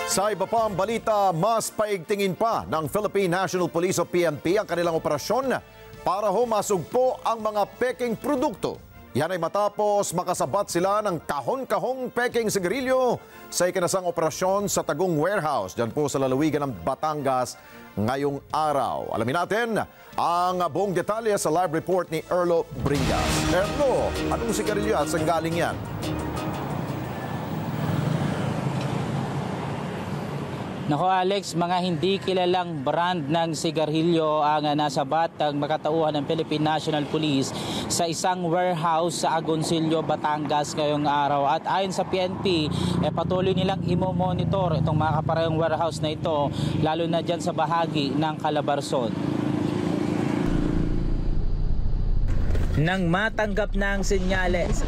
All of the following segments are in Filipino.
Sa iba pang balita, mas paigtingin pa ng Philippine National Police o PNP ang kanilang operasyon para masugpo ang mga peking produkto. Yan ay matapos makasabat sila ng kahon-kahong peking sigarilyo sa ikinasang operasyon sa Tagum Warehouse dyan po sa lalawigan ng Batangas ngayong araw. Alamin natin ang buong detalye sa live report ni Erlo Bringas. Erlo, anong sigarilyo at saan galing yan? Nako Alex, mga hindi kilalang brand ng sigarilyo ang nasabat ng makatauhan ng Philippine National Police sa isang warehouse sa Agoncillo, Batangas ngayong araw. At ayon sa PNP, patuloy nilang imo-monitor itong mga kaparehong warehouse na ito, lalo na dyan sa bahagi ng Calabarzon. Nang matanggap na ang senyales,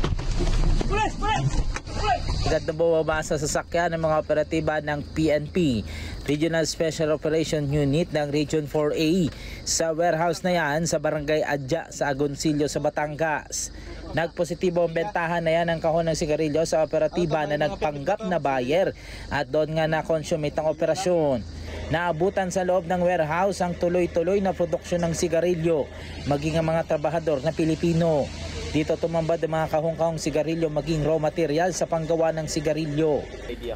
agad na bumaba sa sasakyan ng mga operatiba ng PNP, Regional Special Operation Unit ng Region 4A sa warehouse na yan sa Barangay Adya sa Agoncillo sa Batangas. Nagpositibo ang bentahan na yan ng kahon ng sigarilyo sa operatiba na nagpanggap na buyer at doon nga na-consummate ang operasyon. Naabutan sa loob ng warehouse ang tuloy-tuloy na produksyon ng sigarilyo, maging ang mga trabahador na Pilipino. Dito tumambad ang mga kahong-kahong sigarilyo maging raw material sa panggawa ng sigarilyo.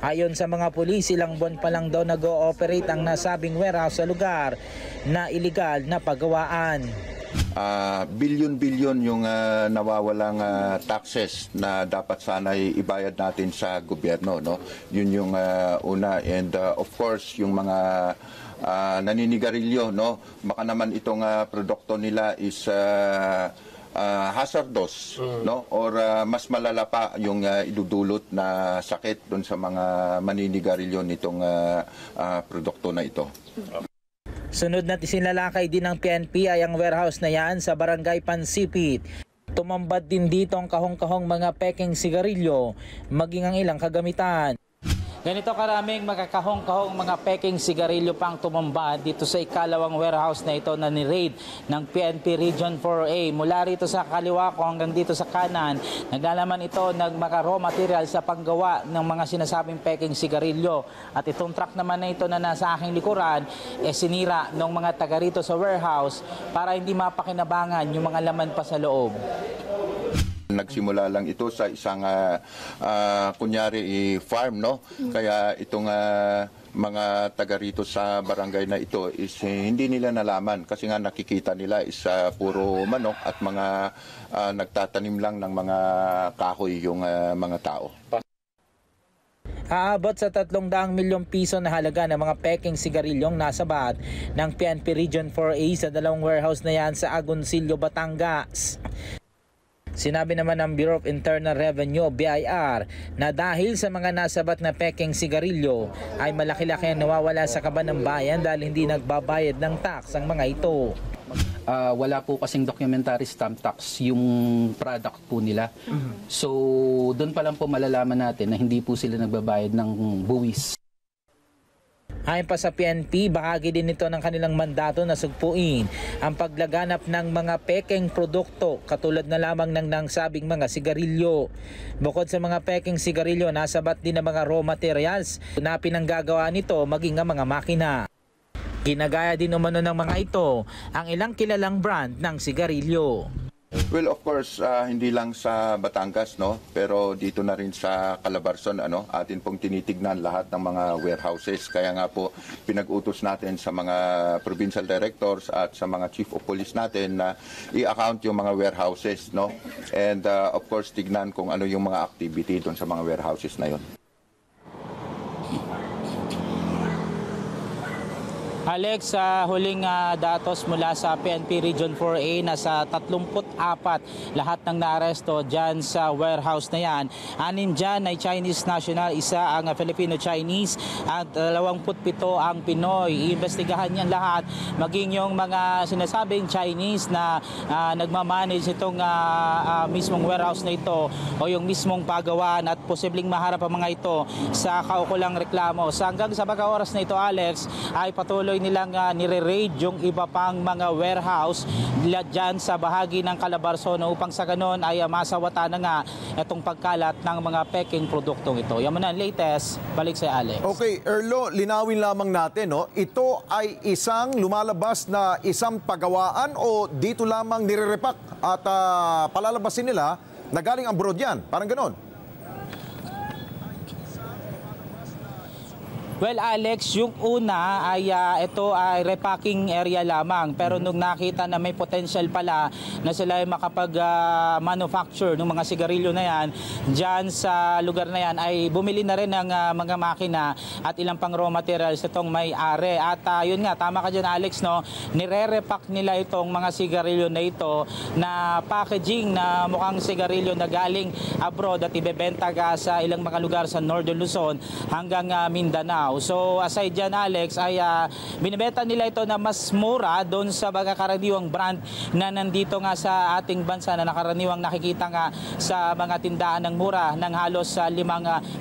Ayon sa mga pulis, ilang buwan pa lang daw nag-ooperate ang nasabing warehouse sa lugar na iligal na paggawaan. Bilyon-bilyon yung nawawalang taxes na dapat sana'y ibayad natin sa gobyerno, no? Yun yung una, and of course yung mga naninigarilyo, no? Baka naman itong produkto nila is hazardous, no, or mas malala pa yung idudulot na sakit doon sa mga maninigarilyo nitong produkto na ito. Sunod na sinalakay din ng PNP ay ang warehouse na yan sa Barangay Pansipit. Tumambad din dito ang kahong-kahong mga peking sigarilyo, maging ang ilang kagamitan. Ganito karaming magkakahong-kahong mga peking sigarilyo pang tumambad dito sa ikalawang warehouse na ito na ni-raid ng PNP Region 4A. Mula rito sa kaliwa ko hanggang dito sa kanan, naglalaman ito ng mga raw material sa panggawa ng mga sinasabing peking sigarilyo. At itong truck naman na ito na nasa aking likuran, sinira ng mga taga rito sa warehouse para hindi mapakinabangan yung mga laman pa sa loob. Nagsimula lang ito sa isang kunyari farm, no? Kaya itong mga taga rito sa barangay na ito is hindi nila nalaman kasi nga nakikita nila is puro manok at mga nagtatanim lang ng mga kahoy yung mga tao. Aabot sa 300 milyong piso na halaga ng mga peking sigarilyong nasabat ng PNP Region 4A sa dalawang warehouse na yan sa Agoncillo, Batangas. Sinabi naman ng Bureau of Internal Revenue, BIR, na dahil sa mga nasabat na peking sigarilyo ay malaki-laki ang nawawala sa kaban ng bayan dahil hindi nagbabayad ng tax ang mga ito. Wala po kasing documentary stamp tax yung product po nila. So doon pa lang po malalaman natin na hindi po sila nagbabayad ng buwis. Ayon pa sa PNP, bahagi din ito ng kanilang mandato na sugpuin ang paglaganap ng mga peking produkto katulad na lamang ng nangsabing mga sigarilyo. Bukod sa mga peking sigarilyo, nasabat din ang mga raw materials na pinanggagawa nito maging ang mga makina. Ginagaya din umano ng mga ito ang ilang kilalang brand ng sigarilyo. Well, of course, hindi lang sa Batangas, no, pero dito na rin sa Calabarzon, atin pong tinitignan lahat ng mga warehouses. Kaya nga po pinag-utos natin sa mga provincial directors at sa mga chief of police natin na i-account yung mga warehouses, no, and of course tignan kung ano yung mga activity doon sa mga warehouses na yon. Alex, sa huling datos mula sa PNP Region 4A, nasa 34 lahat ng naaresto dyan sa warehouse na yan. 6 dyan ay Chinese national, isa ang Filipino-Chinese at 27 ang Pinoy. Iimbestigahan yan lahat, maging yung mga sinasabing Chinese na nagmamanage itong mismong warehouse na ito o yung mismong pagawaan at posibleng maharap ang mga ito sa kaukulang reklamo. Hanggang sa oras na ito, Alex, ay patuloy patuloy nilang nire-raid yung iba pang mga warehouse dyan sa bahagi ng Calabarzon upang sa ganon ay masawata na nga itong pagkalat ng mga peking produktong ito. Yan muna ang latest. Balik sa Alex. Okay, Erlo, linawin lamang natin, no? Ito ay isang lumalabas na isang pagawaan o dito lamang nire-repack at palalabasin nila na galing abroad yan? Parang ganon. Well, Alex, yung una ay ito ay repacking area lamang. Pero nung nakita na may potential pala na sila ay makapag-manufacture ng mga sigarilyo na yan, dyan sa lugar na yan ay bumili na rin ng mga makina at ilang pang raw materials itong may-ari. At yun nga, tama ka dyan, Alex, no? Nire-repack nila itong mga sigarilyo na ito na packaging na mukhang sigarilyo na galing abroad at ibebenta sa ilang mga lugar sa Northern Luzon hanggang Mindanao. So aside dyan, Alex, ay binibenta nila ito na mas mura doon sa mga karaniwang brand na nandito nga sa ating bansa na nakaraniwang nakikita nga sa mga tindahan ng mura ng halos 5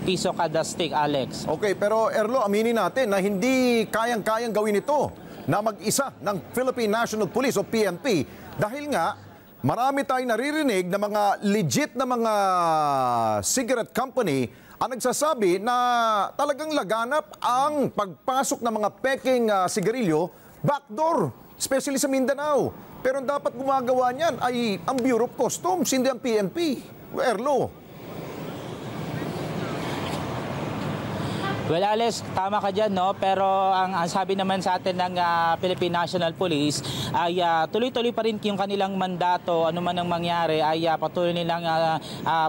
piso kada stick, Alex. Okay, pero Erlo, aminin natin na hindi kayang-kayang gawin ito na mag-isa ng Philippine National Police o PNP dahil nga marami tayong naririnig na mga legit na mga cigarette company ang nagsasabi na talagang laganap ang pagpasok ng mga peking sigarilyo backdoor, especially sa Mindanao. Pero dapat gumagawa niyan ay ang Bureau of Customs, hindi ang PNP. Erlo. Well, Alex, tama ka dyan, no? Pero ang sabi naman sa atin ng Philippine National Police ay tuloy-tuloy pa rin yung kanilang mandato. Ano man ang mangyari ay patuloy nilang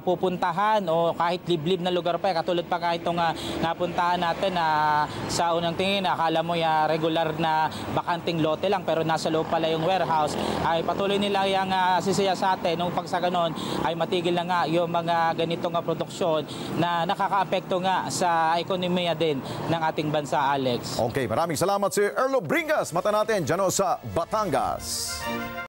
pupuntahan o kahit liblib na lugar pa. Katulad pa kahit itong napuntahan natin sa unang tingin, akala mo regular na bakanting lote lang pero nasa loob pala yung warehouse. Ay patuloy nila yung sisiya sa atin nung pag sa ganon ay matigil na nga yung mga ganitong produksyon na nakakaapekto nga sa ekonomiya din ng ating bansa, Alex. Okay, maraming salamat si Erlo Bringas. Mata natin dyan sa Batangas.